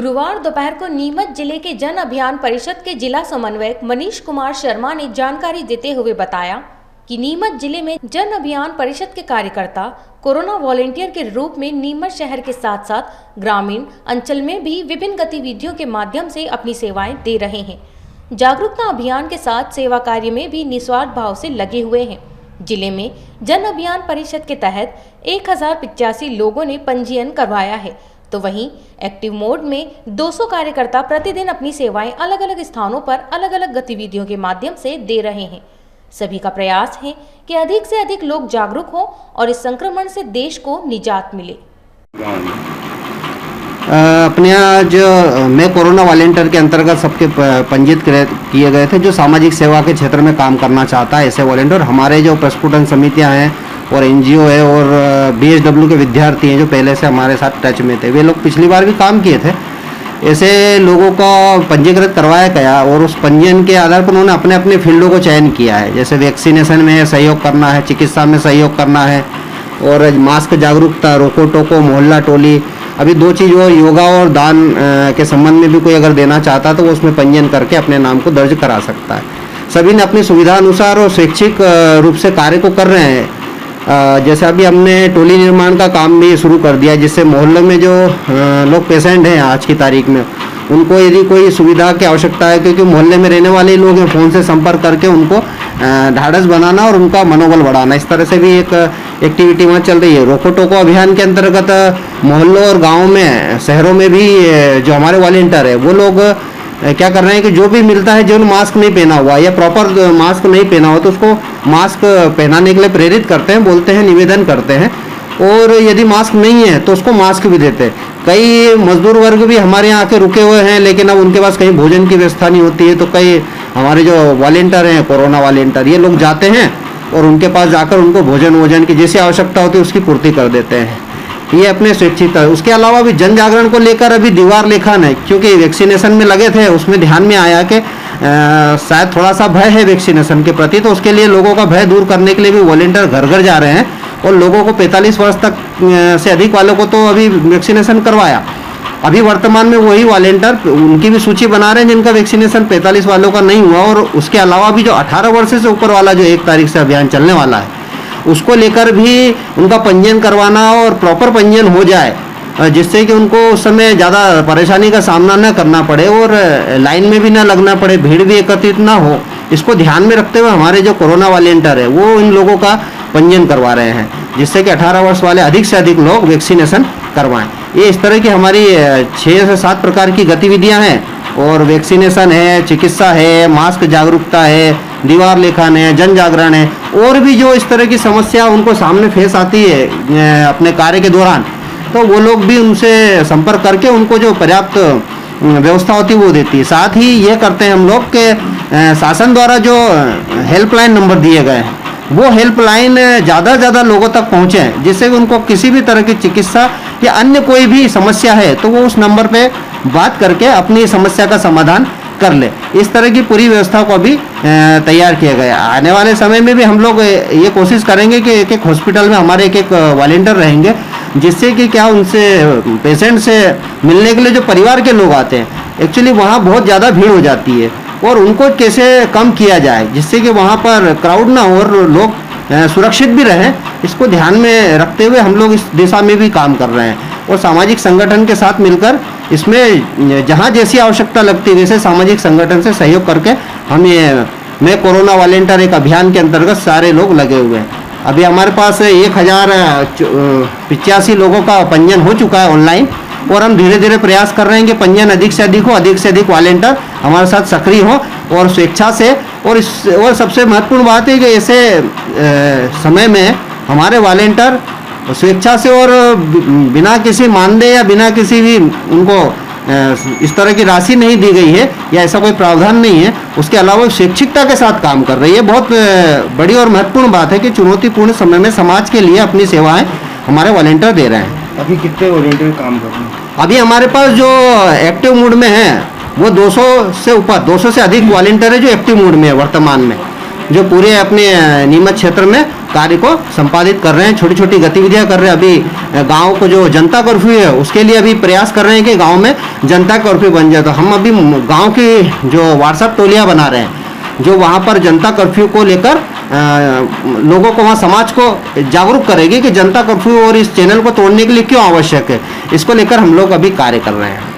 गुरुवार दोपहर को नीमच जिले के जन अभियान परिषद के जिला समन्वयक मनीष कुमार शर्मा ने जानकारी देते हुए बताया कि नीमच जिले में जन अभियान परिषद के कार्यकर्ता कोरोना वॉलेंटियर के रूप में नीमच शहर के साथ साथ ग्रामीण अंचल में भी विभिन्न गतिविधियों के माध्यम से अपनी सेवाएं दे रहे हैं। जागरूकता अभियान के साथ सेवा कार्य में भी निस्वार्थ भाव से लगे हुए हैं। जिले में जन अभियान परिषद के तहत 1085 लोगों ने पंजीयन करवाया है, तो वहीं एक्टिव मोड में 200 कार्यकर्ता प्रतिदिन अपनी सेवाएं अलग अलग स्थानों पर अलग अलग गतिविधियों के माध्यम से दे रहे हैं। सभी का प्रयास है कि अधिक से अधिक लोग जागरूक हों और इस संक्रमण से देश को निजात मिले। अपने यहाँ जो मैं कोरोना वॉलेंटियर के अंतर्गत सबके पंजीकृत किए गए थे जो सामाजिक सेवा के क्षेत्र में काम करना चाहता है ऐसे वॉलेंटियर। हमारे जो प्रस्फुटन समितियां हैं और एनजीओ है और BHW के विद्यार्थी हैं जो पहले से हमारे साथ टच में थे, वे लोग पिछली बार भी काम किए थे। ऐसे लोगों का पंजीकृत करवाया गया और उस पंजीयन के आधार पर उन्होंने अपने अपने फील्डों को चयन किया है। जैसे वैक्सीनेशन में सहयोग करना है, चिकित्सा में सहयोग करना है और मास्क जागरूकता, रोको टोको, मोहल्ला टोली। अभी 2 चीज़ और योगा और दान के संबंध में भी कोई अगर देना चाहता है तो वो उसमें पंजीयन करके अपने नाम को दर्ज करा सकता है। सभी ने अपनी सुविधा अनुसार और स्वैच्छिक रूप से कार्य को कर रहे हैं। जैसे अभी हमने टोली निर्माण का काम भी शुरू कर दिया, जिससे मोहल्ले में जो लोग पेशेंट हैं आज की तारीख में उनको यदि कोई सुविधा की आवश्यकता है, क्योंकि मोहल्ले में रहने वाले लोग हैं, फ़ोन से संपर्क करके उनको ढाढ़स बनाना और उनका मनोबल बढ़ाना, इस तरह से भी एक एक्टिविटी वहाँ चल रही है। रोको टोको अभियान के अंतर्गत मोहल्लों और गाँव में, शहरों में भी जो हमारे वॉलेंटियर है वो लोग क्या कर रहे हैं कि जो भी मिलता है, जो मास्क नहीं पहना हुआ या प्रॉपर मास्क नहीं पहना हुआ तो उसको मास्क पहनाने के लिए प्रेरित करते हैं, बोलते हैं, निवेदन करते हैं। और यदि मास्क नहीं है तो उसको मास्क भी देते हैं। कई मजदूर वर्ग भी हमारे यहाँ आके रुके हुए हैं, लेकिन अब उनके पास कहीं भोजन की व्यवस्था नहीं होती है, तो कई हमारे जो वॉलेंटियर हैं, कोरोना वॉलेंटियर, ये लोग जाते हैं और उनके पास जाकर उनको भोजन की जैसी आवश्यकता होती है उसकी पूर्ति कर देते हैं। ये अपने स्वैच्छिक। उसके अलावा भी जन जागरण को लेकर अभी दीवार लेखन है, क्योंकि वैक्सीनेशन में लगे थे, उसमें ध्यान में आया कि शायद थोड़ा सा भय है वैक्सीनेशन के प्रति, तो उसके लिए लोगों का भय दूर करने के लिए भी वॉलेंटियर घर घर जा रहे हैं और लोगों को 45 वर्ष तक से अधिक वालों को तो अभी वैक्सीनेशन करवाया। अभी वर्तमान में वही वॉलेंटियर उनकी भी सूची बना रहे हैं जिनका वैक्सीनेशन 45 वालों का नहीं हुआ, और उसके अलावा भी जो 18 वर्ष से ऊपर वाला जो 1 तारीख से अभियान चलने वाला है उसको लेकर भी उनका पंजीयन करवाना और प्रॉपर पंजीयन हो जाए, जिससे कि उनको उस समय ज़्यादा परेशानी का सामना न करना पड़े और लाइन में भी ना लगना पड़े, भीड़ भी एकत्रित ना हो। इसको ध्यान में रखते हुए हमारे जो कोरोना वॉलेंटियर है वो इन लोगों का पंजीयन करवा रहे हैं, जिससे कि 18 वर्ष वाले अधिक से अधिक लोग वैक्सीनेशन करवाएं। ये इस तरह की हमारी 6 से 7 प्रकार की गतिविधियाँ हैं, और वैक्सीनेशन है, चिकित्सा है, मास्क जागरूकता है, दीवार लेखन है, जन जागरण है, और भी जो इस तरह की समस्या उनको सामने फेस आती है अपने कार्य के दौरान, तो वो लोग भी उनसे संपर्क करके उनको जो पर्याप्त व्यवस्था होती है वो देती है। साथ ही ये करते हैं हम लोग के शासन द्वारा जो हेल्पलाइन नंबर दिए गए हैं वो हेल्पलाइन ज़्यादा से ज़्यादा लोगों तक पहुँचे, जिससे कि उनको किसी भी तरह की चिकित्सा या अन्य कोई भी समस्या है तो वो उस नंबर पे बात करके अपनी समस्या का समाधान कर ले। इस तरह की पूरी व्यवस्था को भी तैयार किया गया। आने वाले समय में भी हम लोग ये कोशिश करेंगे कि एक एक हॉस्पिटल में हमारे एक वॉलेंटियर रहेंगे, जिससे कि क्या उनसे पेशेंट से मिलने के लिए जो परिवार के लोग आते हैं, एक्चुअली वहाँ बहुत ज़्यादा भीड़ हो जाती है, और उनको कैसे कम किया जाए जिससे कि वहाँ पर क्राउड ना हो और लोग सुरक्षित भी रहें। इसको ध्यान में रखते हुए हम लोग इस दिशा में भी काम कर रहे हैं, और सामाजिक संगठन के साथ मिलकर इसमें जहाँ जैसी आवश्यकता लगती है वैसे सामाजिक संगठन से सहयोग करके हम मैं कोरोना वॉलेंटियर एक अभियान के अंतर्गत सारे लोग लगे हुए हैं। अभी हमारे पास 1085 लोगों का पंजीयन हो चुका है ऑनलाइन, और हम धीरे धीरे प्रयास कर रहे हैं कि पंजीयन अधिक से अधिक हो, अधिक से अधिक वॉलेंटियर हमारे साथ सक्रिय हो और स्वेच्छा से। और सबसे महत्वपूर्ण बात है कि ऐसे समय में हमारे वॉलेंटियर स्वेच्छा से और बिना किसी मानदेय या बिना किसी भी उनको इस तरह की राशि नहीं दी गई है या ऐसा कोई प्रावधान नहीं है, उसके अलावा शैक्षिकता के साथ काम कर रही है। बहुत बड़ी और महत्वपूर्ण बात है कि चुनौतीपूर्ण समय में समाज के लिए अपनी सेवाएं हमारे वॉलेंटियर दे रहे हैं। अभी कितने वॉलेंटियर काम कर रहे हैं? अभी हमारे पास जो एक्टिव मोड में है वो 200 से ऊपर, 200 से अधिक वॉलेंटियर है जो एक्टिव मोड में है वर्तमान में। जो पूरे अपने नीमच क्षेत्र में कार्य को संपादित कर रहे हैं, छोटी छोटी गतिविधियां कर रहे हैं। अभी गांव को जो जनता कर्फ्यू है उसके लिए अभी प्रयास कर रहे हैं कि गांव में जनता कर्फ्यू बन जाए। तो हम अभी गांव की जो व्हाट्सएप टोलियां बना रहे हैं, जो वहाँ पर जनता कर्फ्यू को लेकर लोगों को, वहाँ समाज को जागरूक करेगी कि जनता कर्फ्यू और इस चैनल को तोड़ने के लिए क्यों आवश्यक है। इसको लेकर हम लोग अभी कार्य कर रहे हैं।